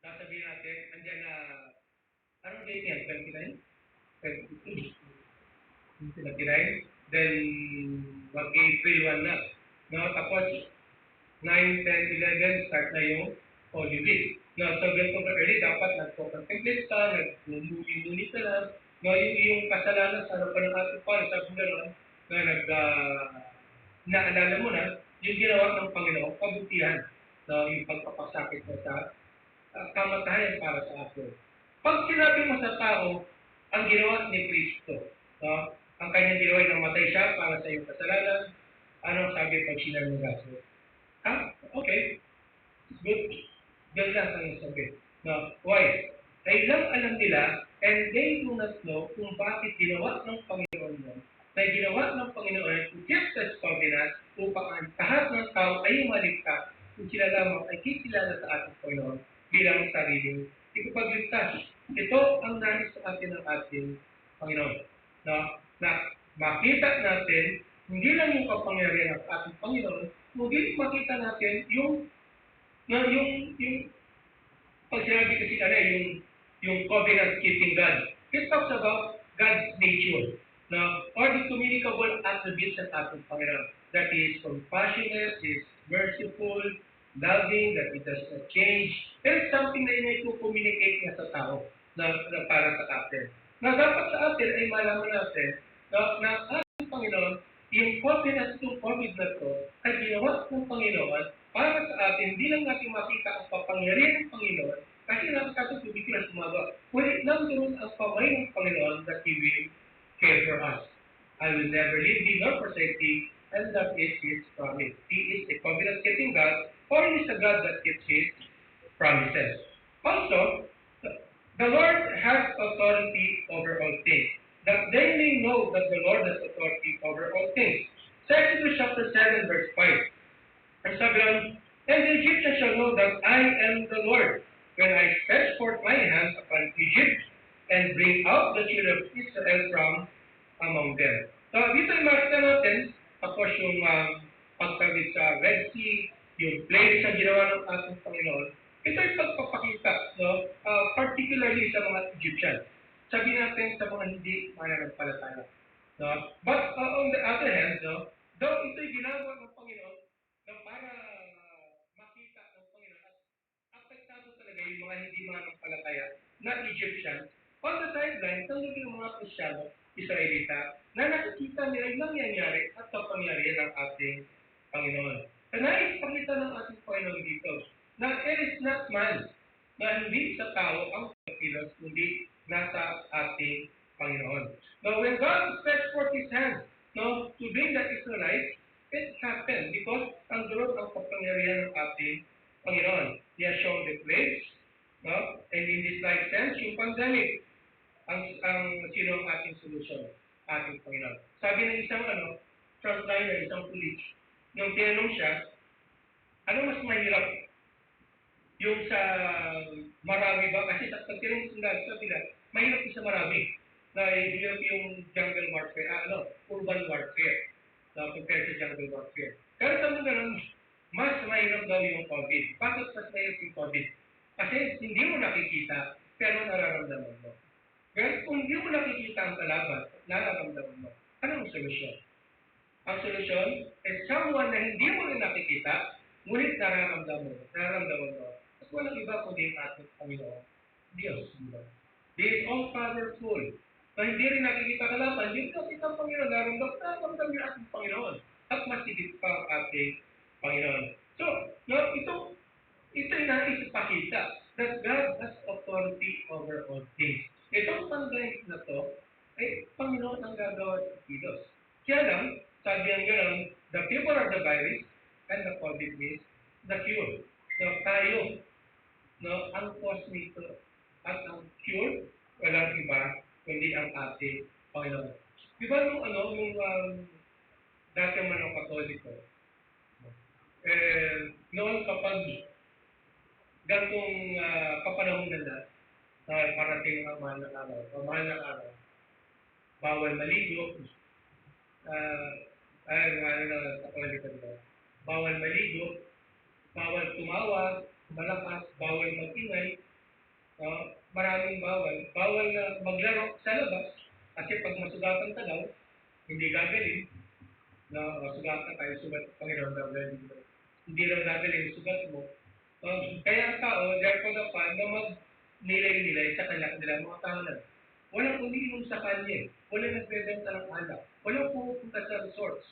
Sasabihin natin, andyan na, anong date yan? 29? 29? Then, mag-April 1 na. No? Tapos, 9, 10, 11, start na yung Holy Week. No, so ganito ka early, dapat nagpo-contemplate ka, nag-muni ka na, no, yung kasalanan sa harapan ng ating Panginoon, sabi mo gano'n, na naalala mo na, yung ginawa ng Panginoon, kabutihan, no, yung pagpapasakit mo sa kamatayan para sa atin. Pag sinabi mo sa tao, ang ginawa ni Kristo, no, ang kanyang ginawa ay namatay siya para sa iyong kasalanan, ano sabi pag sinabi mo gaso? Okay. Good. Ganda ang sabi. No, why? Ay lang alam nila and they do not know kung bakit ginawa ng Panginoon yun. Na ginawa ng Panginoon to keep this covenant upang ang lahat ng tao ay maligtas kung sila lamang ay kikilala sa ating Panginoon bilang sariling ikapagligtas. Ito ang nais sa atin ng ating Panginoon. No? Na makita natin hindi lang yung kapangyarihan ng ating Panginoon, kundi makita natin yung pag sinabi kasi yung covenant keeping God. It talks about God's nature. Now, or the communicable attributes ng ating Panginoon. That is compassionate, is merciful, loving, that it does not change. There is something na may communicate niya sa tao na para sa atin. Na dapat sa atin ay malaman natin na ating Panginoon, yung covenant ng COVID na to ay ginawa ng Panginoon para sa atin, hindi lang natin makita ang kapangyarihan ng Panginoon kasi nakakasas hindi na sumaga. Ngunit nandoon ang kamay ng Panginoon that He will care for us. I will never leave thee nor forsake thee, and that is His promise. He is a covenant-keeping God, or He is a God that keeps His promises. Also, the Lord has authority over all things, that they may know that the Lord has authority over all things. Exodus chapter 7, verse 5. And sabi lang, and the Egyptians shall know that I am the Lord, when I stretch forth my hands upon Egypt, and bring out the children of Israel from among them. So, dito yung makita natin, tapos yung pagtawid sa Red Sea, yung plagues na ginawa ng ating Panginoon, ito yung pagpapakita, no? Particularly sa mga Egyptian. Sabi natin sa mga hindi mananampalataya. No? But on the other hand, no, though ito'y ginagawa ng Panginoon na para makita ng Panginoon at apektado talaga yung mga hindi mananampalataya na Egyptian, on the sideline, tanggap yung mga Kristyano, Israelita, na nakikita nila yung nangyayari at kapangyarihan ng ating Panginoon. Kaya naipakita ng ating Panginoon dito na it is not man, na hindi sa tao ang pagkilos, kundi nasa ating Panginoon. Now, when God stretched forth His hand, no, to bring the Israelites, it happened because ang doon ang kapangyarihan ng ating Panginoon. He has shown the place, no, and in this like sense, yung pandemic, ang sino ang ating solution, ating Panginoon. Sabi ng isang frontliner, isang police, nung tinanong siya, ano mas mahirap? Yung sa marami ba? Kasi sa tinanong sundalo, sabi na, mahirap sa marami. Na hirap yung jungle warfare, urban warfare, compared sa jungle warfare. Pero sabi nga nun, mas mahirap daw yung COVID. Bakit mas mahirap yung COVID? Kasi hindi mo nakikita, pero nararamdaman mo. Pero kung hindi mo nakikita ang kalaban, nararamdaman mo. Anong solusyon? Ang solusyon is someone na hindi mo rin nakikita, ngunit nararamdaman mo. At walang iba kundi ang ating Panginoon, Diyos. He is all-powerful. Na hindi rin nakikita kalaban, hindi rin nakikita ang Panginoon, nararamdaman yung ating Panginoon. At masigit pa ang ating Panginoon. So, ito yung nais ipakita that God has authority over all things. Itong pandemic na to, ay Panginoon ang gagawa sa kilos. Kaya lang, sabi ang gano'n, the people are the virus and the COVID is the cure. So, tayo, ang cause nito at ang cure, walang iba, kundi ang ating Panginoon. Di ba nung dati man ang Katoliko, noon kapag gantong kapanahonan na, parating ang mahal ng araw, bawal maligo, bawal maligo, bawal tumawa, malakas, bawal magingay, Maraming bawal. Bawal na maglaro sa labas kasi pag masugatan ka daw, hindi gagaling. Sugatan tayo, sugat ng Panginoon daw. Hindi lang gagaling, sugat mo. Kaya ang tao, therefore the fan, na mag-nilay-nilay sa kanilang mga tahanan. Walang umiinom sa kanya. Walang nagbebenta ng alak. Walang pumupunta sa resorts.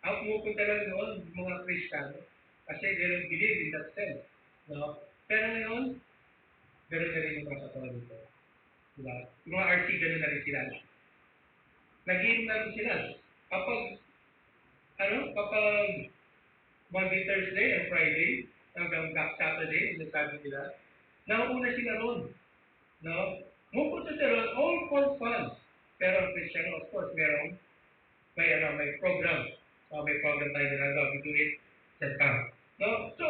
Ang pumupunta lang noon, mga Kristiyano, kasi they don't believe in that sense. Pero ngayon, gano'n na rin yung mga Katoliko. Diba? Yung mga RC, gano'n na rin sila. Nag-inom na rin sila. Kapag Monday, Thursday, and Friday, hanggang Black Saturday, sinasabi nila, nauna sila ron. Mupunta sila ron, all for fun. Pero ang Kristiyano, of course, may program. May program tayo ginagawa. We do it sa camp. So,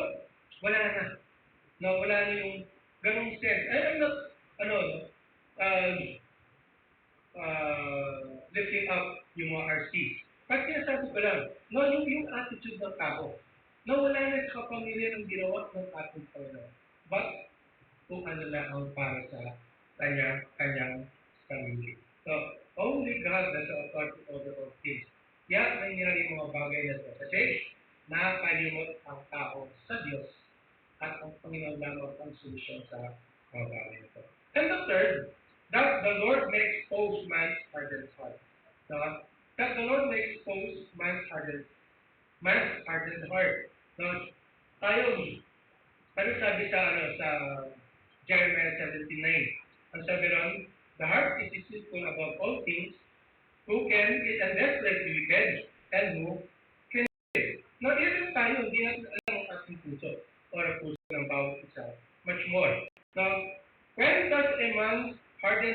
wala na. Wala na yung ganong sense. I'm not, lifting up yung mga RCs. Pag sinasabi ko lang, yung attitude ng tao, wala na sa kapamilya ng ginawa ng ating Panginoon. But, kung ano lang ang para sa kanyang pamilya. So, only God has the authority over all things. Kaya nangyari yung mga bagay na ito. Kasi, nakakalimot ang tao sa Diyos at ang Panginoon lamang ang solusyon sa mga bagay na ito. And the third, that the Lord may expose man's hardened heart. That the Lord may expose man's hardened heart. Tayo, ano sabi sa Jeremiah 17:9? Ang sabi ron, the heart is deceitful above all things, who can it and desperately wicked, and who can it? Even tayo, hindi natin alam ang ating puso or ang puso ng bawat isa. Much more. When does a man harden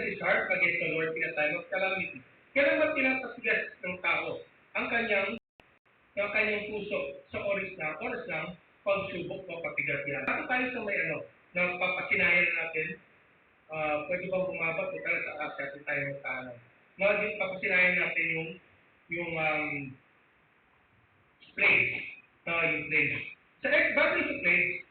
his heart against the Lord in a time of calamity? Kailan ba pinapatigas ng tao ang kanyang puso sa oras ng pagsubok o patigas yan? Bago tayo sa may papasinayan natin, pwede bang bumaba o talaga sa atin tayo magkaano? Papasinayan natin yung plagues. Yung plagues. Bago sa plagues,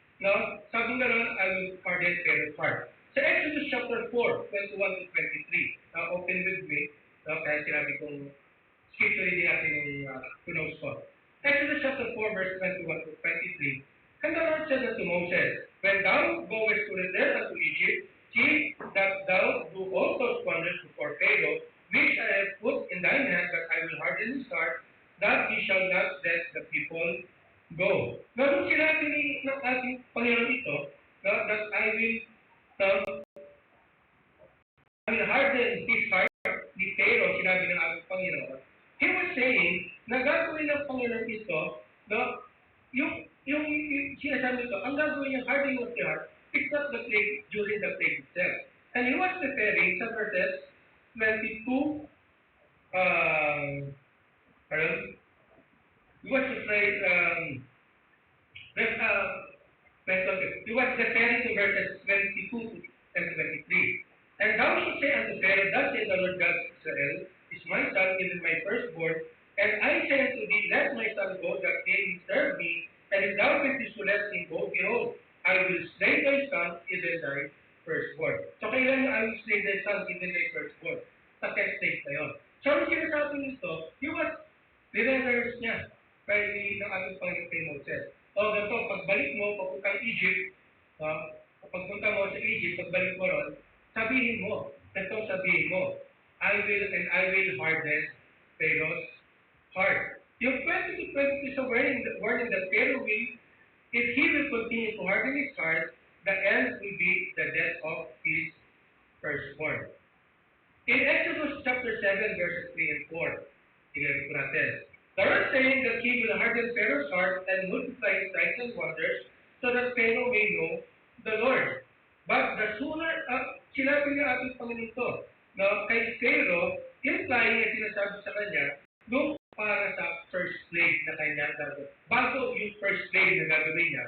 sabi nga ron, I will harden Pharaoh's heart. Sa Exodus chapter 4, 21-23, open with me, kaya sinabi kong skip reading natin yung kunos ko. Exodus chapter 4, verse 21-23, and the Lord said unto Moses, when thou goest to return unto Egypt, see that thou do all those wonders before Pharaoh, which I have put in thine hand, that I will harden his heart, that he shall not let the people go. Nung sinabi ng ating Panginoon ito, that I will harden his heart ni Pharaoh, sinabi ng ating Panginoon, he was saying na gagawin ng Panginoon ito, yung sinasabi ito, ang gagawin niyang hardening of the heart, it's not the plague during the plague itself. And he was referring sa verses 22, he was referring to verses 22 and 23. And thou shalt say unto Pharaoh, thus says the Lord God of Israel, is my son, even my firstborn, and I say unto thee, let my son go, that he may serve me, and if thou wilt to let him go, behold, I will slay thy son, even thy firstborn. So kailan I will slay thy son, even thy firstborn? Sa text stage na yun. So ang sinasabi nito, he was reverse niya ng ating Panginoon kay Moses. Ganito, pagbalik mo, papuntang Egypt, pagpunta mo sa Egypt, pagbalik mo ron, sabihin mo, I will harden Pharaoh's heart. Yung 20-22 is a warning that Pharaoh will, if he will continue to harden his heart, the end will be the death of his firstborn. In Exodus chapter 7, verses 3 and 4, tingnan ko natin. The Lord saying that he will harden Pharaoh's heart and multiply his signs and wonders, so that Pharaoh may know the Lord. But the sooner, sinabi niya ating Panginoon ito, na kay Pharaoh, implying na sinasabi sa kanya, nung para sa first plague na kanya gagawin. Bago yung first plague na gagawin niya,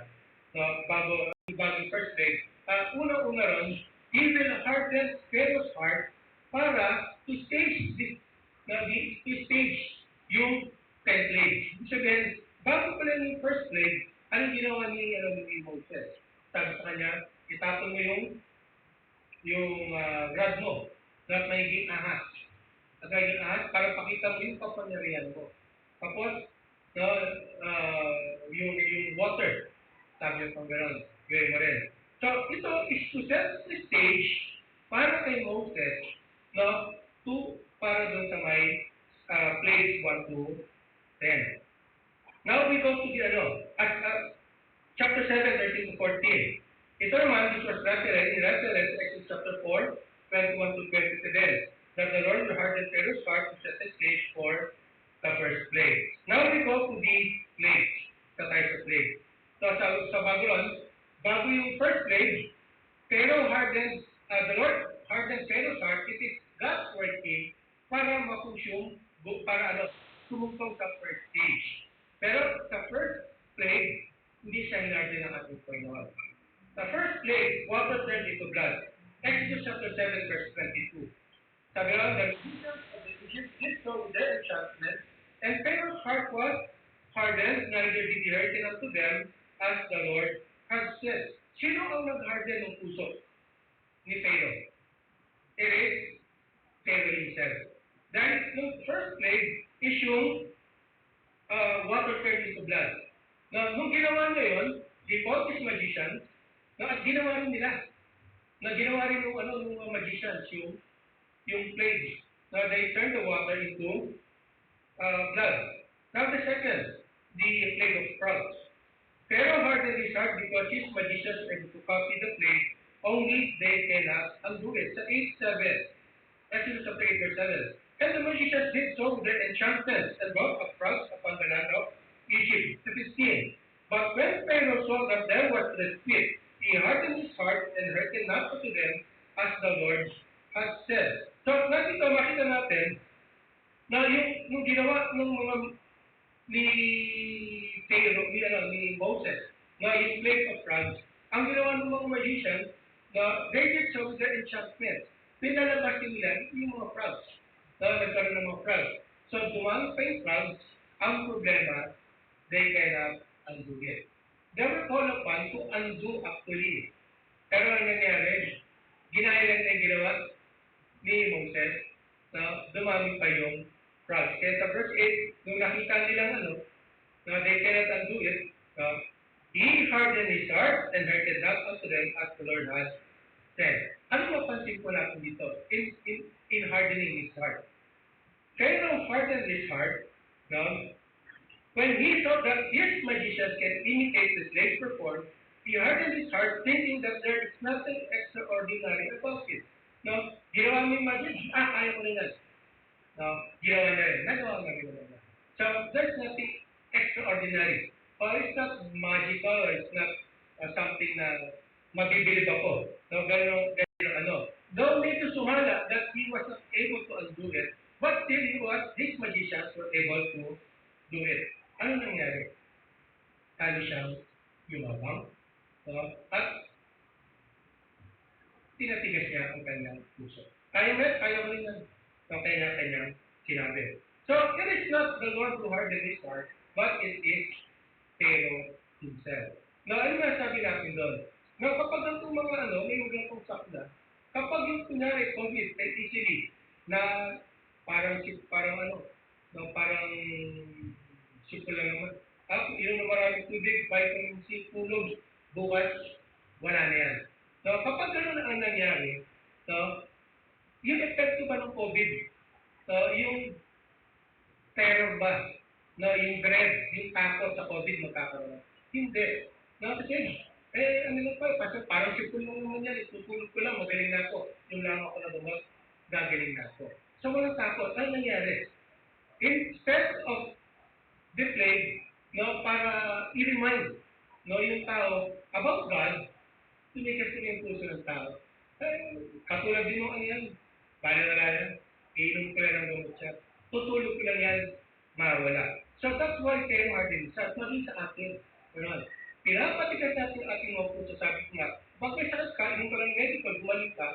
bago yung first plague, una-una ron, he will harden Pharaoh's heart para to stage yung 10 plagues. Ibig sabihin, bago pala yung first plague, anong ginawa ni Moses? Sabi sa kanya, itapon mo yung rod mo na magiging ahas. At magiging ahas para pakita mo yung kapangyarihan mo. Tapos, no, yung water, sabi yung pangganon, gawin mo rin. So, ito is to set the stage para kay Moses, no, para dun sa may place 1 to 10. Now we go to the chapter 7, 13 to 14. Ito naman, this was referenced Exodus chapter 4, 21 to 27, that the Lord will harden Pharaoh's heart to set the stage for the first plague. Now we go to the plague, the types of plague. So sa bago yung first plague, the Lord hardened Pharaoh's heart. It is God's working para sumugtong sa first stage. Pero sa first plague, hindi siya hinarden ng ating Panginoon. The first plague, water turned into blood. Exodus chapter 7, verse 22. Sabi lang, the Egyptians of the Egypt did so with their enchantment, and Pharaoh's heart was hardened, neither did he hearken unto them, as the Lord had said. Sino ang nag-harden ng puso ni Pharaoh? It is Pharaoh himself. Dahil yung first plague is yung water turned into blood. Now, nung ginawa niya yun, the Baptist magicians, at ginawa rin nila. Ginawa rin ng magicians yung plague. Now, they turned the water into blood. Now, the second, the plague of frogs. Pharaoh hardened his heart because his magicians were able to copy the plague, only they cannot undo it. Sa 8:7, Exodus chapter 8, verse 7. And the magicians did so with their enchantments and brought up frogs upon the land of Egypt. 15. But when Pharaoh saw that there was respite, he hardened his heart and hearkened not unto them as the Lord had said. So, makita natin na yung ginawa ng mga ni Pharaoh, ni Moses, na yung plague of frogs, ang ginawa ng mga magicians, na they did so with their enchantment. Pinalabas nila yung mga frogs. Nagkaroon ng mga frogs. So, dumami pa yung frogs, ang problema, they cannot undo it. They were called upon to undo actually. Pero ang nangyari, ginaya lang na ginawa ni Moses na dumami pa yung frogs. Kaya sa verse 8, nung nakita nilang na they cannot undo it, he hardened his heart and hearkened not unto them as the Lord has said. Ano mapansin po natin dito? In hardening his heart. Pharaoh hardened his heart, when he saw that his magicians can imitate the slaves perform, he hardened his heart thinking that there is nothing extraordinary about it. Ginawa mo yung magic, kaya ko rin yan. Ginawa niya rin. Nagawa niya. So, there's nothing extraordinary. Or it's not magical, or it's not something na mabibilib ako. Though medyo sumala that he was not able to undo it, but still his magicians were able to do it. Ano nangyari? Talo siyang yumabang. At tinatigas niya ang kanyang puso. Kaya mo rin yan. Kanya-kanyang sinabi. So, it is not the Lord who hardened his heart, but it is Pharaoh himself. Now, ano nga sabi natin doon? Na kapag ang mga may magandang sakla, kapag yung kunyari, COVID, easily, na parang simple lang naman. Inom na maraming tubig, vitamin C, tulog, bukas, wala na yan. So, kapag gano'n ang nangyari, yung epekto ba ng COVID, yung terror ba, yung dread, yung takot sa COVID magkakaroon? Hindi. Kasi, parang simple lang naman yan, tutulog ko lang, magaling na ako. Yung lang ako na dumag, gagaling na ako. So, walang takot. Ano nangyari? Instead of the plague, para i-remind yung tao about God, tumigas nila yung puso ng tao. Katulad din mo yan, bala na yan, iinom ko lang ng gamot siya, tutulog ko lang yan, mawala. So that's why kayo hardened sa maging sa atin. Pinapatigas natin ating mga puso, sabi ko nga, bakit sakit ka, inom ka lang medical, bumalik ka,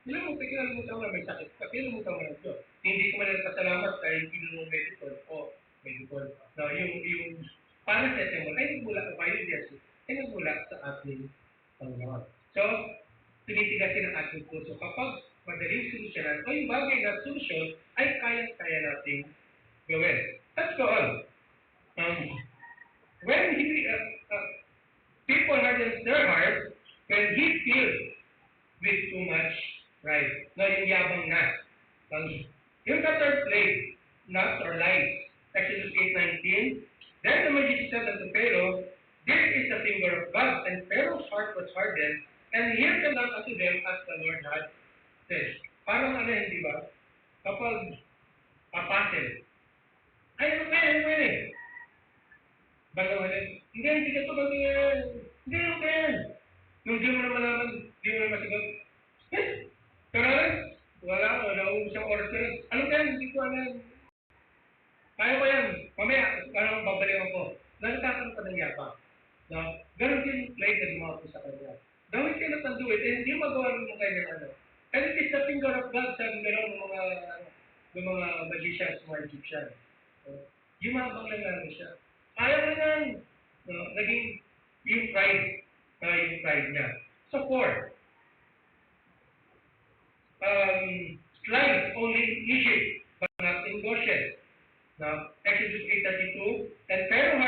ilang mo na may sakit ka, pero mo na Diyos. Hindi ko man nagpasalamat dahil inom mo medical o medical. Yung paracetamol, ay mula ka ba yun, yes, ating Panginoon. So, tinitigasin ang ating puso. Kapag madaling solusyonan o yung bagay na solusyon ay kaya-kaya nating gawin. Let's go on. When people hardens their heart, when he feels with too much pride. No, yung yabang na. Yung the third plague, nuts or lies. Exodus 8:19. Then the magician said unto Pharaoh, this is the finger of God, and Pharaoh's heart was hardened, and he hearkened not unto them as the Lord had said. Parang ano yun, di ba? Kapag apostle, ay, ano ba yan? Bagawalan, hindi ka ito, hindi ka yan. Nung di mo na malaman, di mo na masigot. Pero wala isang oras ka rin. Ano ba yan? Hindi ko alam. Kaya ko yan. Mamaya, parang babalikan ko. Nagkakaroon ka ng yapa. No? Ganon din yung play na gumawa ko sa kanya. Now we cannot undo it. And hindi magawa rin yung kanyang ano. And it is the finger of God sa gano'n ng mga magicians, mga Egyptian. So, yumabang lang namin siya. Ayaw na yan. No? Naging yung pride niya. So, 4. Slides only in Egypt, but not in Goshen. Now, Exodus 8:32, and Pharaoh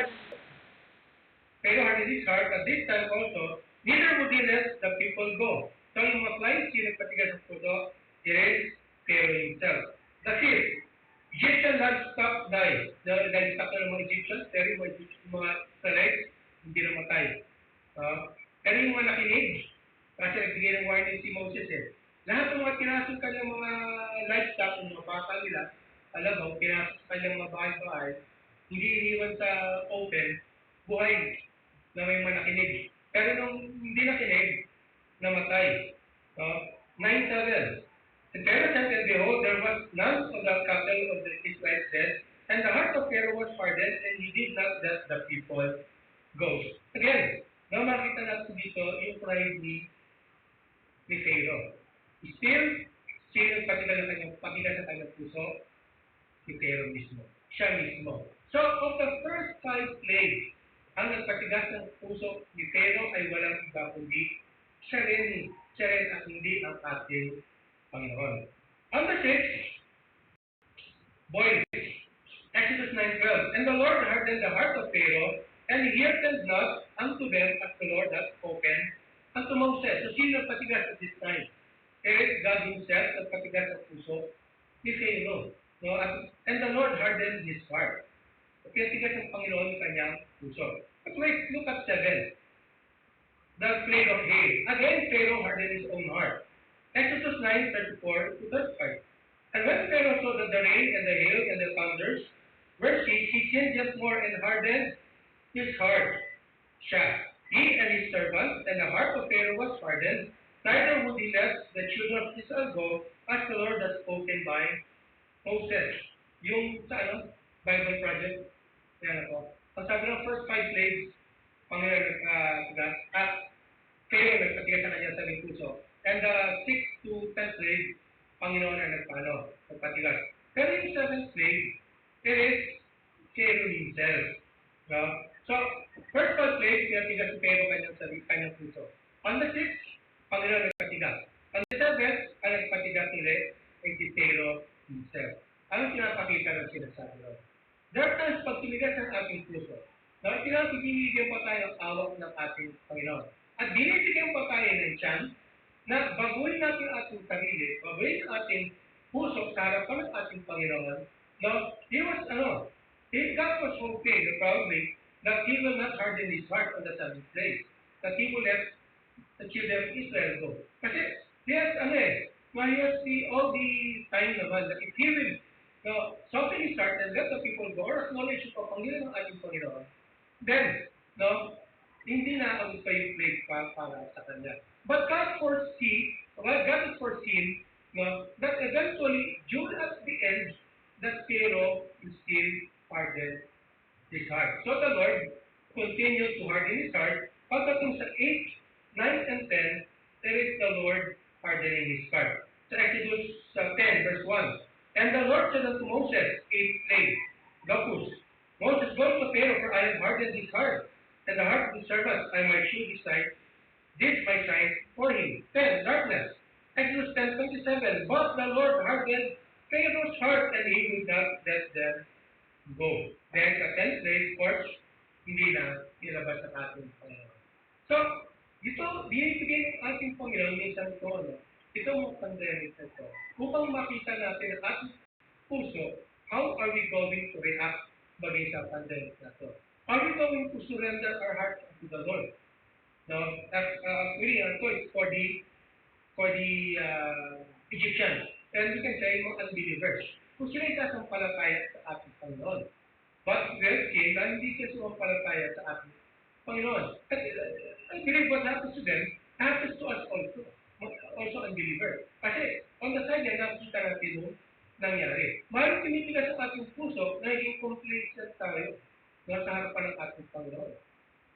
hardened his heart at this time also, neither would he let the people go. So, yung mga flies, yung nagpatigas ng puso, it is Pharaoh himself. The fifth, Egyptian livestock died. The livestock ng mga Egyptians, pero yung mga flies, hindi namatay. Pero yung mga nakinig, kasi nagbigay ng warning si Moses lahat ng mga kinasong kanyang mga livestock, yung mga baka nila, alam mo, kinasong kanyang mga bahay-bahay, hindi iniwan sa open, buhay na may mga nakinig. Pero nung hindi nakinig, namatay. 9:7. And Pharaoh said, and behold, there was none of the cattle of the Israelites dead, and the heart of Pharaoh was hardened, and he did not let the people go. Again, makita natin dito yung pride ni Pharaoh. Still, sino patigas sa kanyang puso? Si Pharaoh mismo. Siya mismo. So, of the first 5 plagues, ang nagpatigas ng puso ni Pharaoh ay walang iba kundi siya rin at hindi ang ating Panginoon. On the 6th, boil. Exodus 9:12. And the Lord hardened the heart of Pharaoh, and he hearkened not unto them as the Lord had spoken unto Moses. So, sino nagpatigas at this time? God himself nagpatigas ang puso ni Pharaoh. No? And the Lord hardened his heart. Kaya tigas ng Panginoon yung kanyang puso. But wait, look at 7. The plague of hail. Again, Pharaoh hardened his own heart. Exodus 9:34-35. And when Pharaoh saw that the rain and the hail and the thunders were ceased, he sinned yet more and hardened his heart. He and his servants, and the heart of Pharaoh was hardened, neither would he let the children of Israel go, as the Lord had spoken by Moses. Yung sa Bible Project, yan ako. Ang sabi ng first 5 plagues, Panginoon nagpatigas, Pharaoh nagpatigas sa kanya sa puso. And the 6th to 10th plague, Panginoon na nagpatigas. Pero yung 7th plague, it is Pharaoh himself. No? So, first 5 plagues, pinatigas si Pharaoh kanyang puso. On the 6th, Panginoon nagpatigas. On the 7th, ang nagpatigas ulit ay si Pharaoh himself. Anong pinapakita ng sinasabi doon? There are times pag tumigas ang ating puso, pinapibigyan pa tayo ng awak ng ating Panginoon. At binibigyan pa tayo ng chance na baguhin natin ang ating sarili, baguhin ang ating puso sa harapan ng ating Panginoon. Now, God was hoping, probably, that He will not harden His heart on the 7th place. That He will let the children of Israel go. Kasi, he has all the time naman that if He will soften His heart and let the people go, or acknowledge yung kapangyarihan ng ating Panginoon, then, hindi na ang yung plague para sa Kanya. But God has foreseen that eventually, during at the end, that Pharaoh will still harden his heart. So the Lord continued to harden his heart. Pagdating sa 8, 9, and 10, there is the Lord hardening his heart. So Exodus 10, verse 1. And the Lord said unto Moses, 8 plague, Gapus, Moses, go to Pharaoh, for I have hardened his heart, and the heart of his servants, I might shew his sight this my sign for him. 10, darkness. Exodus 10:27. But the Lord hardened Pharaoh's heart and he would not let them go. Then sa 10th day, of course, hindi na nilabas ang ating Panginoon. So, binibigay ng ating Panginoon minsan ito, itong pandemic na ito, upang makita natin ang ating puso, how are we going to react bagay sa pandemic na ito? Are we going to surrender our hearts to the Lord? No, really, ito is for the Egyptians. And we can say mga unbelievers. Kung sila ay sasampalataya sa ating Panginoon. But we have seen na hindi sila sumampalataya sa ating Panginoon. At I believe what happens to them happens to us also unbelievers. Kasi on the side niya, nakikita natin yung nangyari. Mayroong pinitigas sa ating puso na naging complacent tayo sa harapan ng ating Panginoon.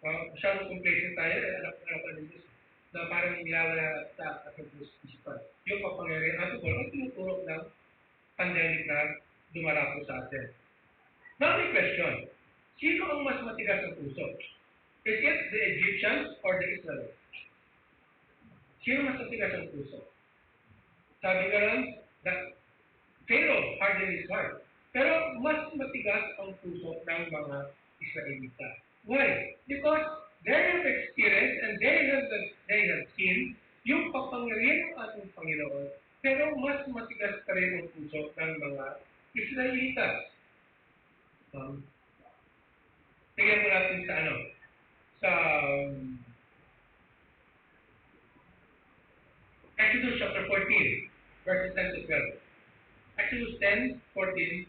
Masyadong complacent tayo, anak ng Diyos, na parang nilawala sa ating isipan. Yung kapangyarihan at ito ang tinuturo ng pandemic na dumarapo sa atin. Now may question, sino ang mas matigas ng puso? Is it the Egyptians or the Israelites? Sino mas matigas ng puso? Sabi nga lang, Pharaoh hardened his heart. Pero mas matigas ang puso ng mga Israelita. Why? Because they have experienced and they have seen yung kapangyarihan ng ating Panginoon, pero mas matigas pa rin ang puso ng mga Israelita. Tingnan mo natin sa Exodus chapter 14, verses 10 to 12. Exodus 14,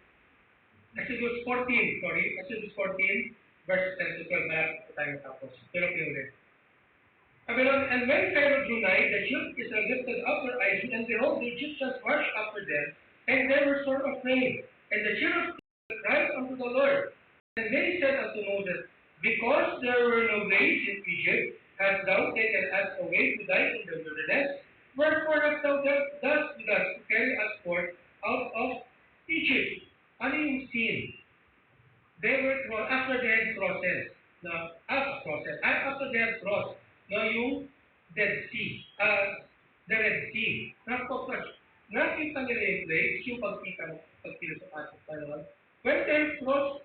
verses 10 to 12. Malapit po tayo matapos. Pero pinuli. And when Pharaoh drew nigh, the children of Israel lifted up their eyes, and behold, the Egyptians marched after them, and they were sore afraid. And the children of Israel cried unto the Lord. And they said unto Moses, because there were no graves in Egypt, hast thou taken us away to die in the wilderness? Wherefore hast thou dealt thus with us to carry us forth out of Egypt? Ano yung sin? They were after they had crossed. After they had crossed, yung Dead Sea, the Red Sea. Nakita nila yung place, yung pagkilo sa ating Panginoon. When they crossed,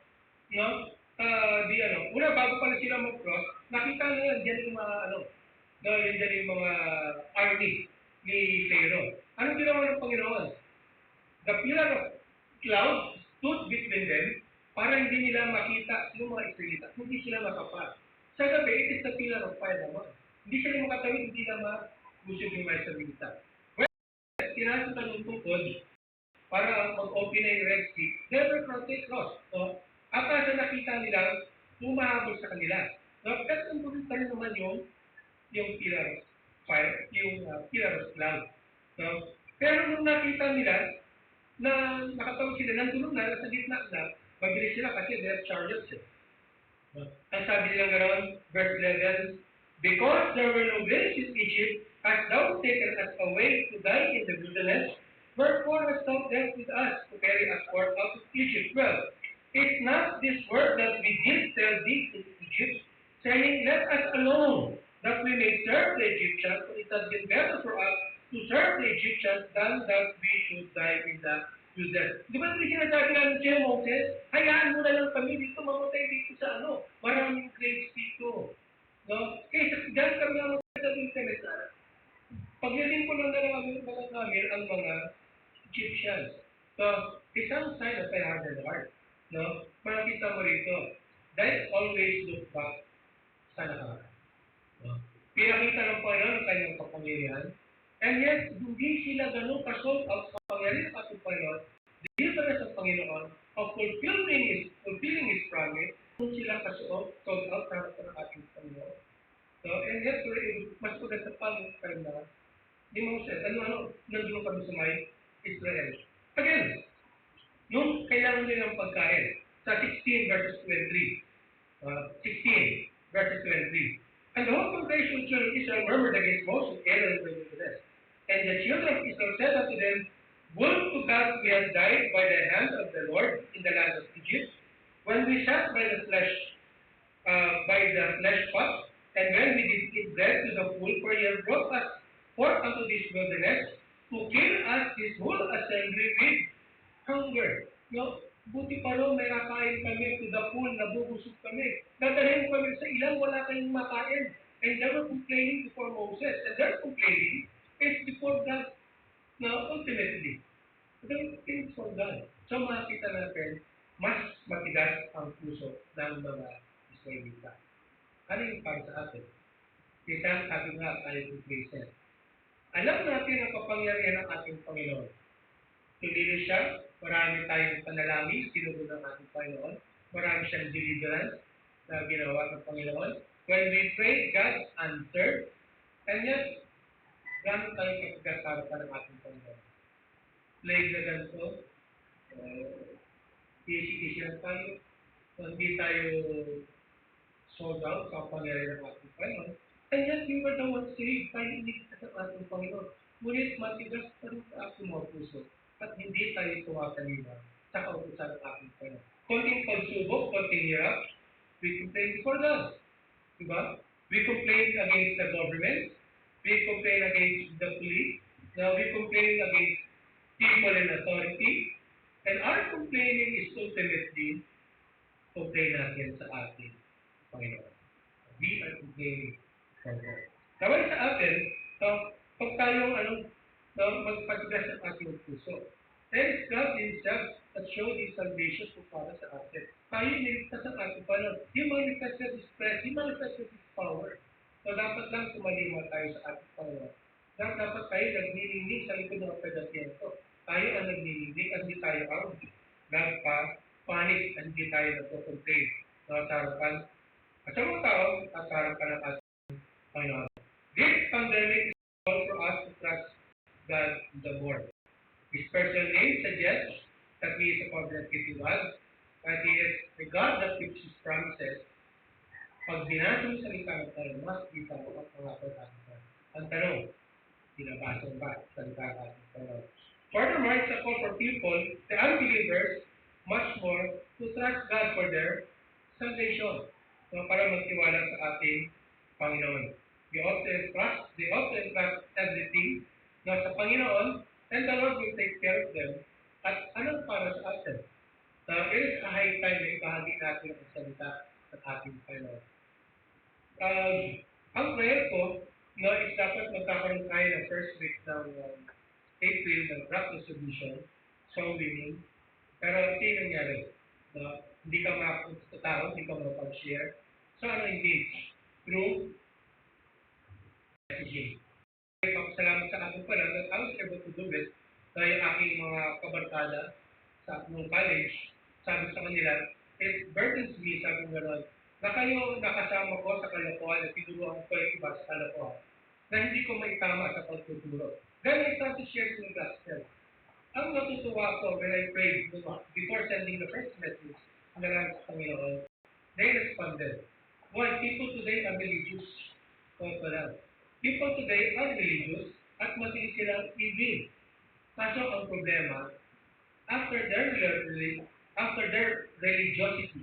bago pala sila mag-cross, nakita nila yan yung mga army ni Pharaoh. Anong ginawa ng Panginoon? The pillar of cloud stood between them para hindi nila makita yung mga Israelita. Hindi sila makapa. Sa gabi, it is the pillar of fire naman. Hindi sila makatawid, hindi na malusog yung mga Israelita. When tinasutan ng tungkod para mag-open na yung Red Sea, they were cross. At sa nakita nila, pumahabol sa kanila. At ang bulit pa rin naman yung pillar of fire, yung pillar of cloud. Pero nung nakita nila, na nakatawag sila, nandun na, sa gitna na, mabilis sila kasi they have chariots. Ang sabi nila ngayon, verse 11, because there were no graves in Egypt, hast thou taken us away to die in the wilderness, wherefore hast thou dealt with us to carry us forth out of Egypt? Well, is not this word that we did tell thee in Egypt, saying, let us alone, that we may serve the Egyptians, for it has been better for us to serve the Egyptians than that we should die in the wilderness. Di ba hindi sinasabi namin siya, Moses, hayaan mo na lang kami dito, mamatay dito sa maraming graves dito. Kaysa dyan kami naman sa internet, pagdating ko lang namin ang mga Egyptians. So, isang sign of a hardened heart. Makikita mo rito, they always look back sa nakaraan. Pinakita ng Panginoon ang kanyang kapangyarihan, and yet, hindi sila ganun ka-sold out sa kapangyarihan at ng Panginoon, deliverance ng Panginoon, of fulfilling His promise, kung sila ka-sold out sa harap ng ating Panginoon. And yet, mas maganda pa ng karindahan ni Moses. Nandun kami sa may Israel. Again, nung kailangan nila ng pagkain, sa 16 verses 23. 16 verses 23. And the whole congregation of children of Israel murmured against Moses, Aaron, and the wilderness. And the children of Israel said unto them, would to God we had died by the hand of the Lord in the land of Egypt, when we sat by the flesh pot, And when we did eat bread to the full, for he hath brought us forth unto this wilderness, to kill us this whole assembly with hunger. No, buti pa rin may nakain kami to the full, nabubusog kami. Dadalhin kami sa ilang wala kayong makain. And they were complaining before Moses. And their complaining is before God. Now, ultimately, the things for God. So makita natin, mas matigas ang puso ng mga Israelita. Ano yung para sa atin? Isang sabi nga tayo to alam natin ang kapangyarihan ng ating Panginoon. Tuloy siya, marami tayong panalangin, sinugo ng ating Panginoon. Marami siyang deliverance na ginawa ng Panginoon. When we pray, God answered. And yet, gano'n tayong kapagkasara pa ng ating Panginoon. Plague na ganito, easy lang tayo. Hindi tayo sold out sa kapangyarihan ng ating Panginoon. And yet, we were the ones saved tayo iligtas ng ating Panginoon. Ngunit matigas pa rin sa ating mga puso at hindi tayo tumatalima sa kautusan ng ating Panginoon. Konting pagsubok, konting hirap, we complain before God. Diba? We complain against the government, we complain against the police, now we complain against people in authority, and our complaining is ultimately complain natin sa ating Panginoon. We are complaining for God. Nawala sa atin, pag tayong magpatigas ng ating puso. And it's God Himself that showed His salvation po para sa atin. Tayo niligtas ang ating Panginoon. He manifested His presence, He manifested His power. So dapat lang tumalima tayo sa ating Panginoon. Dapat tayo nagnilingig sa likod ng pedasyento. Tayo ang nagnilingig, hindi tayo ang nagpa-panic, hindi tayo nagpo-complain. Sa harapan, at sa mga tao, sa harapan ng ating Panginoon. This pandemic is called for us to trust God the more. His personal name suggests that He is a covenant-keeping God, that He is the God that keeps His promises. Pag binasa mo salita ng tayo, mas di pa ang pangako natin. Ang tanong, binabasa ba salita ng ating. Furthermore, it's a call for people, the unbelievers, much more, to trust God for their salvation. So, para magtiwala sa ating Panginoon. They also entrust everything na sa Panginoon, and the Lord will take care of them. At anong para sa atin? It is a high time na ibahagi natin ang salita ng ating Panginoon. Ang prayer ko, is dapat magkakaroon tayo ng first week ng April ng draft resolution, song winning. Pero ito yung nangyari. Hindi ka makapunta sa tao, hindi ka makapag-share. So ano engage? Through messaging. Salamat sa ating pala that I was able to do it dahil aking mga kabarkada sa nung college, sabi sa kanila, it burdens me, sabi nga ron, na kayo nakasama ko sa kalokohan at tinuruan ko yung iba sa kalokohan na hindi ko maitama sa pagtuturo. Then I start to share the gospel. Ang natutuwa ko when I prayed before sending the first message na lang sa Panginoon, they responded. Why? People today are religious. People today are religious at matinig silang ibig. Kaso ang problema, after their religiosity,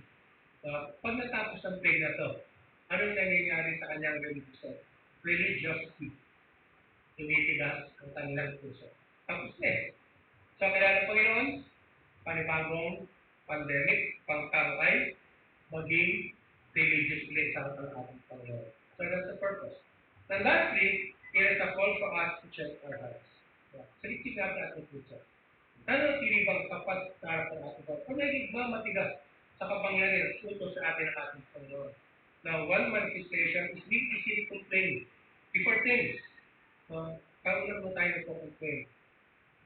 pag natapos ang pray na to, anong nangyayari sa kanyang religiosity? Tumitigas ang kanilang puso. Tapos So, kailangan ng Panginoon, panibagong pandemic, pangkaray, maging religious ulit sa ating Panginoon. So, that's the purpose. And lastly, it is a call for us to check our hearts. So, itignan natin puso. Ano tinibang kapat sa harap ng ating Panginoon? Kung naging matigas sa kapangyarihan, utos sa atin ng ating Panginoon. Now, one manifestation is we easily complain before things. Kaunan mo tayo nagpo-complain.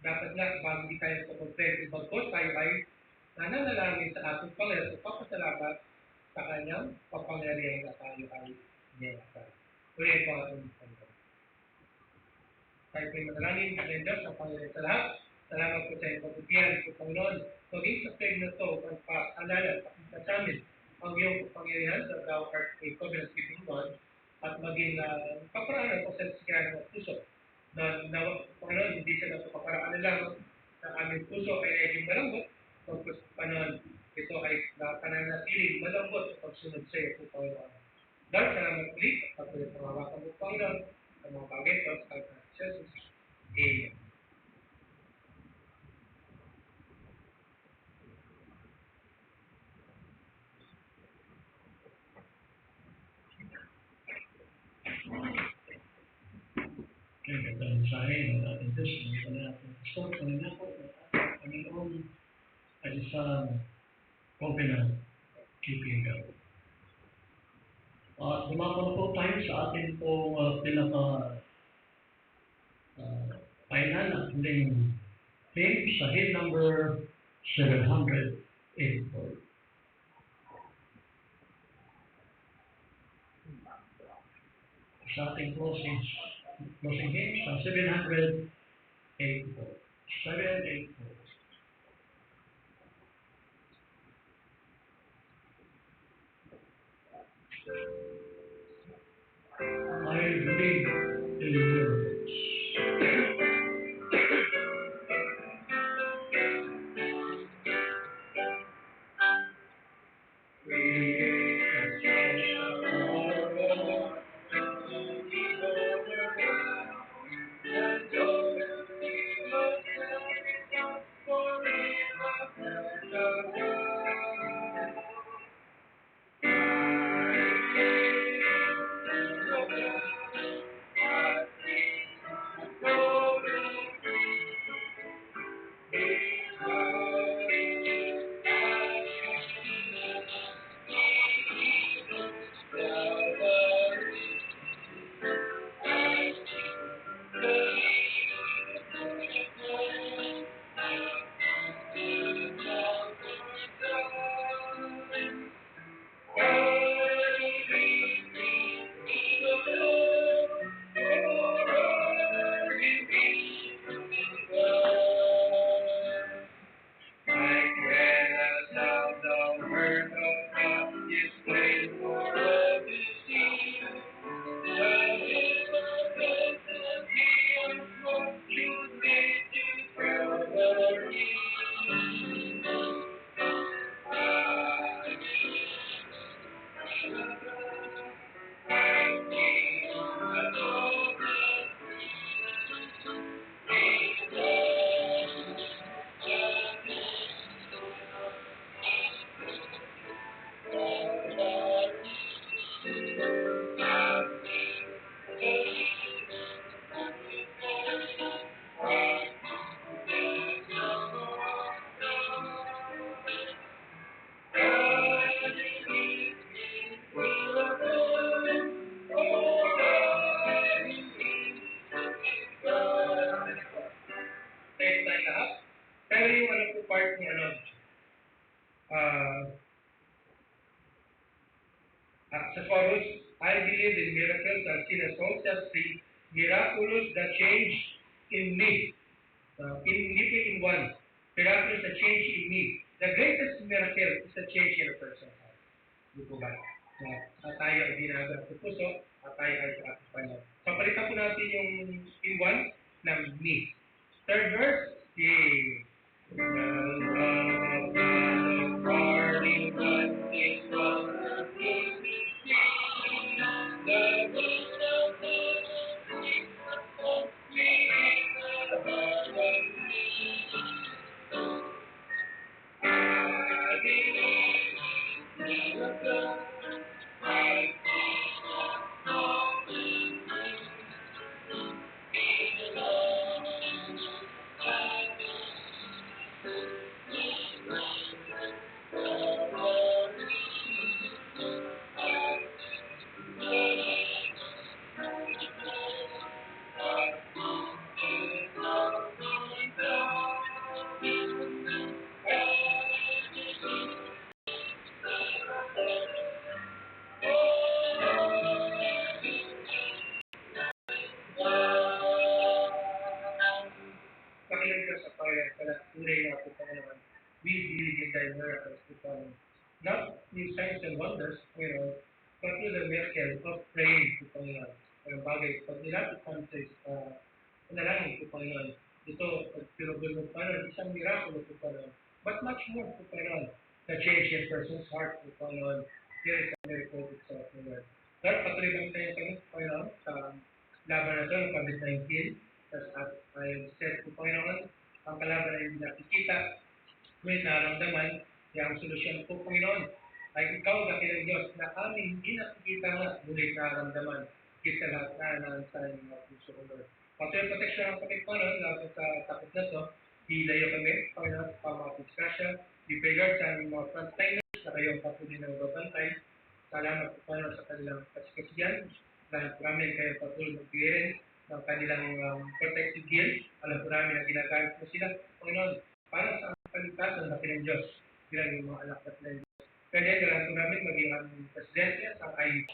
Dapat na, bago di tayo nagpo-complain, ibagkot tayo ay nananalangin sa ating Panginoon at papasalamat sa kanyang kapangyarihan na tayo ay niyasa. Ulit po ating Panginoon. Tayo po yung manalangin sa Diyos sa Panginoon sa lahat. Salamat po sa iyong pagkutihan po, Panginoon. Maging sa peg na ito, pagpaalala, pakita sa amin ang iyong kapangyarihan sa thou art a covenant-keeping God at maging paparaan po sa sigahan ng puso. Panginoon, hindi siya napaparaan lang sa aming puso ay naging malambot. Pagpus, Panginoon, ito ay pananatiling malambot sa pagsunod sa iyo po, Panginoon. Lord, salamat ulit. hawakan mo, Panginoon, ang mga bagay ito sa Jesus. Amen. Kaya katulad sa akin, ang ating Diyos, ang ito na ating gusto, Panginoon po, Panginoon, ay isang covenant keeping God. Dumapo po tayo sa ating pong final at huling theme sa hymn number 784. Sa ating closing hymn sa 784. 784. I believe in miracles. Pero yung ano po part ni sa chorus, I believe in miracles, I've seen a soul set free, miraculous that change in me. Hindi po in one. Miraculous that change in me. The greatest miracle is a change in a person's heart. Hindi po ba? Tayo ay binagal sa puso, at tayo ay sa ating Panginoon. Papalitan po natin yung in one ng me. Third verse, the love of parting but is wonderful. The good of the of me the heart of me. I believe in the blood. I pakinig ka sa Panginoon, kaya tunay na po Panginoon. We believe in thy miracles, to Panginoon. Not in signs and wonders, Panginoon, but through the miracle of praying to Panginoon. Ang bagay, pag nilapit kami sa panalangin to Panginoon, ito, pag pinagul mo Panginoon, isang miracle to Panginoon. But much more to Panginoon, the change in person's heart to Panginoon. Here is a miracle itself, Panginoon. Lord, patuloy bang tayo kami, Panginoon, na ito, ng COVID-19. Tapos at ay said po Panginoon, ang kalaban ay hindi nakikita, ngunit nararamdaman, kaya ang solusyon po Panginoon ay ikaw dakilang Diyos na aming hindi nakikita nga, ngunit nararamdaman. Kita lahat na sa inyong mga puso ko Lord. Patuloy proteksyon ang kapit Panginoon, lahat sa takot na to, ilayo kami, Panginoon, sa pamatisgrasya. We pray Lord sa aming mga frontliners na kayong patuloy na babantay. Salamat po Panginoon sa kanilang kasikasiyan. Dahil po namin kayo patuloy magbirin ng kanilang protective gear. Alam po namin na ginagamit mo sila, Panginoon, para sa kaligtasan ng kanilang Diyos. Bilang yung mga anak na kanilang Diyos. Kaya kailangan po namin maging ang presidente sa ayos.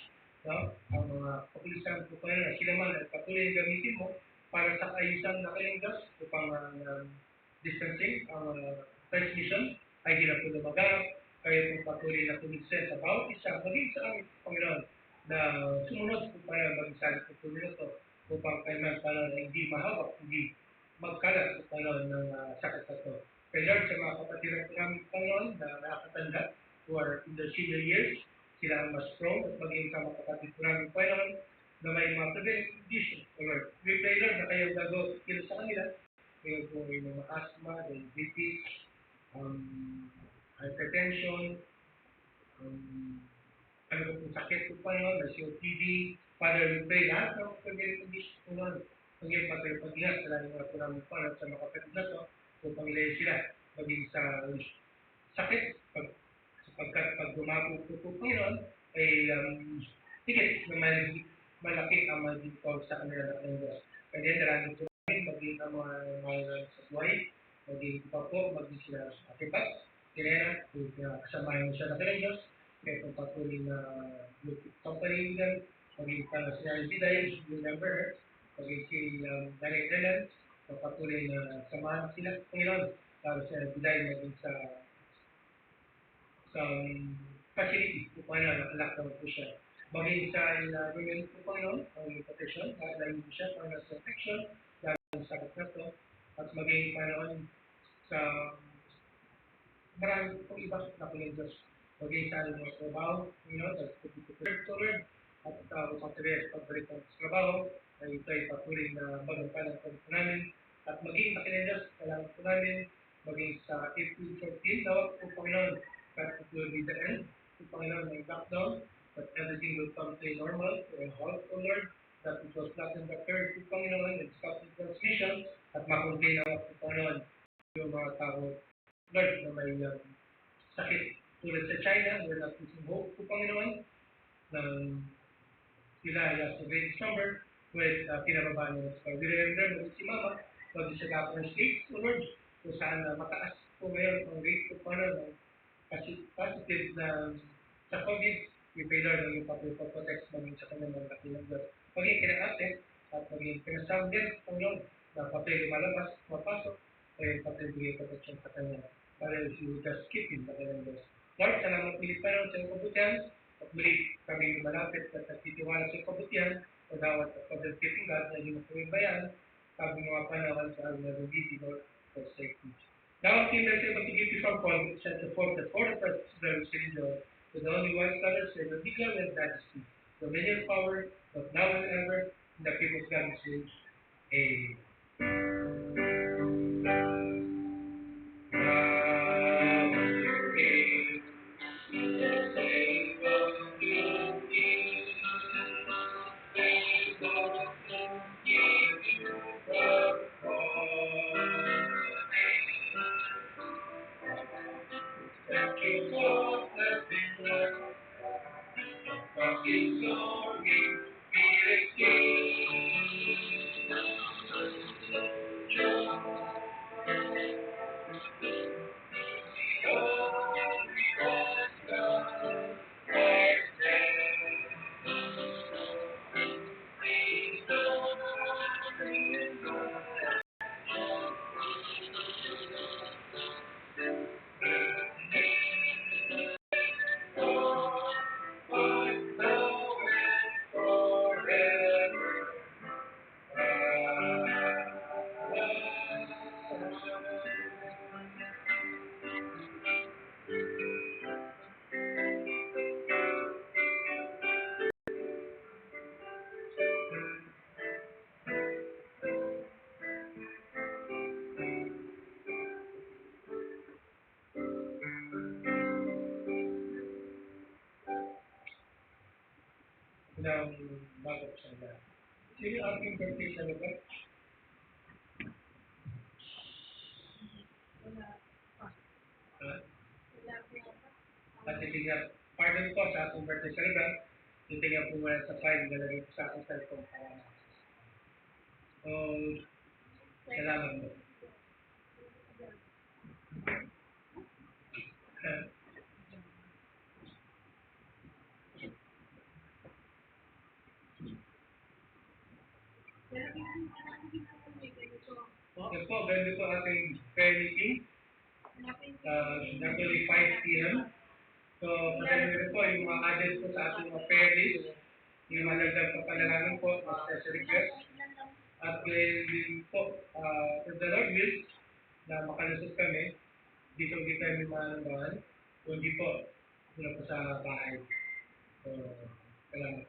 No? Ang mga kapulisan po Panginoon na sila man ay patuloy na gamitin mo para sa kaayusan ng kanilang Diyos upang distancing, ang transmission ay hindi na po lumaganap. Kayo po patuloy na kuminsen sa bawat isa, maging sa aming Panginoon, na sumunod po tayo mag-isali po ito upang kailan paano hindi mahawak, hindi magkalat po Panginoon ng sakit na ito. Kaya Lord, sa mga kapatid ng namin Panginoon na nakakatanda who are in their senior years, sila ang mas strong at maging sa mga kapatid po namin Panginoon na may mga preventive condition. Lord, we pray Lord na kayo gagawin sa kanila. Kayo po may mga asthma, diabetes, hypertension, ano po kung sakit po Panginoon, may COPD, Father, we pray lahat ng preventive condition po Lord. Maging patuloy pag-ingat sa lahat ng mga Panginoon Panginoon sa mga kapatid na ito upang ilayo sila maging sa sakit sapagkat pag dumako po Panginoon ay higit na malaki ang maging cause sa kanila ng Diyos. Kaya darami po namin maging ang mga sa buhay, maging iba po, maging sila sa akibat, kinera, kasamahin mo siya na kanilang Diyos, kaya kung patuloy na company nila, maging para sila Biday, remember her, maging si Danny Drenan, patuloy na samahan sila, Panginoon, para sa Biday maging sa facility po Panginoon, nakalak naman po siya. Maging sa women po Panginoon, ang protection, dahil po siya para sa protection, dahil sa sakit na to, at maging Panginoon sa marami pong iba na kanyang Diyos. Maging sa ating mga trabaho, Panginoon, at Lord, at patuloy sa pagbalik ng trabaho, ay ito ay patuloy na magagpan ng pagpunta namin, at maging sa kanyang Diyos, kailangan po namin, maging sa April 14, daw po Panginoon, that it will be the end, po Panginoon, ng lockdown, that everything will come to a normal, to a halt, O Lord, that it was not in the third, po Panginoon, and stop the transmission, at makunti na po Panginoon, yung mga tao, Lord, na may sakit tulad sa China, we're not losing hope po Panginoon, na sila ay sa great number, with pinababa niya sa we remember si Mama, pag sa Gapon States, O Lord, kung saan mataas po ngayon ang rate po Panginoon, positive na sa COVID, we pray Lord na yung pag-protect maging sa kanyang mga kakilang Diyos. Maging kinakate at maging kinasam din, Panginoon, na patuloy lumalabas, mapasok, ay patuloy bigay protection sa kanya. Para if you just keep him sa kanyang Diyos. Lord, salamat ulit pa sa iyong kabutihan, at muli kami malapit at nagtitiwala sa iyong kabutihan, o dawat at pag-keeping God na hindi mo pumimbayan, sabi mga panahon sa LBC, Lord, for safety. Now, King, let's able to give you some points and support the fourth president to the only wise God, and the legal and majesty, dominion, power, but now and ever, in the people's God is Amen. magandang bago sa lahat. Sino yung aking birthday sa lugar? Ha? At titingnan, pardon po sa aking birthday sa lugar, titingnan po muna sa file, nalagay po sa aking cellphone para ma-access. So, salamat po. Yan po, ganito po ating prayer meeting. Naturally 5 p.m. So, patayin rin po yung mga added po sa ating mga prayer list, yung mga nagdag pa panalangin po, special request. At din po, for the Lord will, na makalusot kami, dito hindi kami malambahan, kundi po, mula po sa bahay. So, salamat.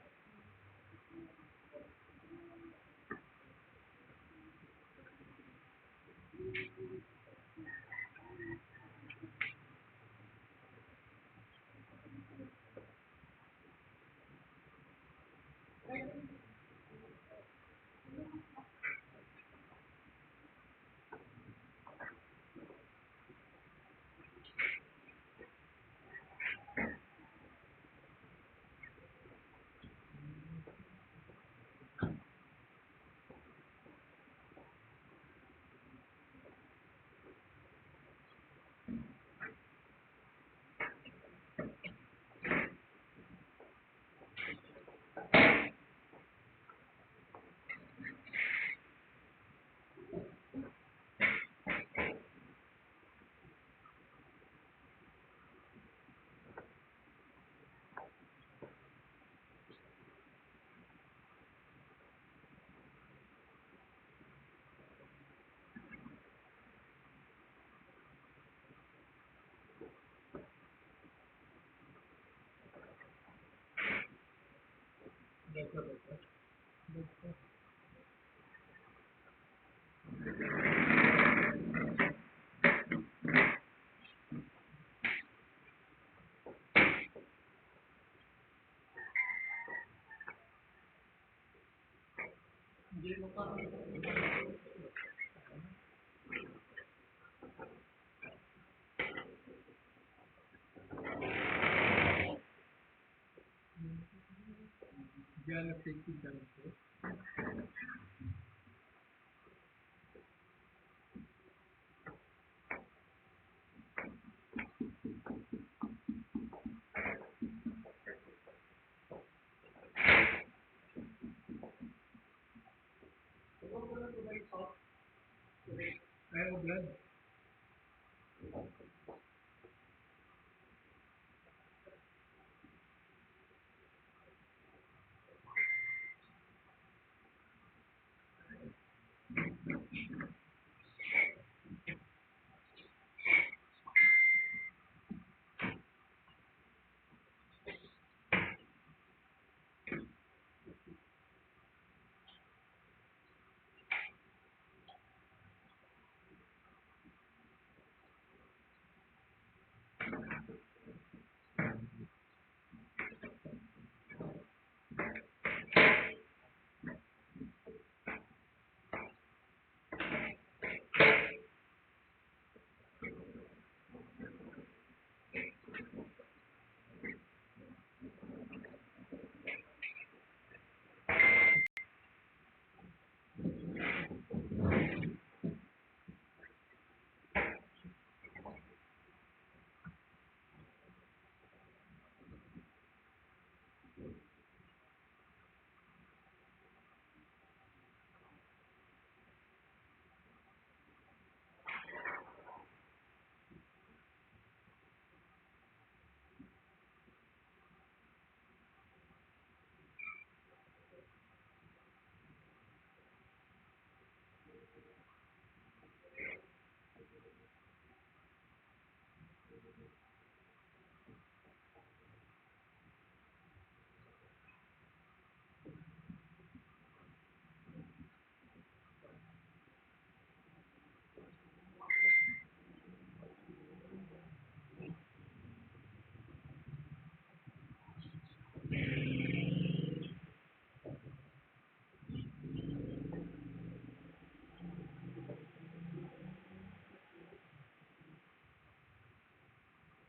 Diyan na safety dyan po.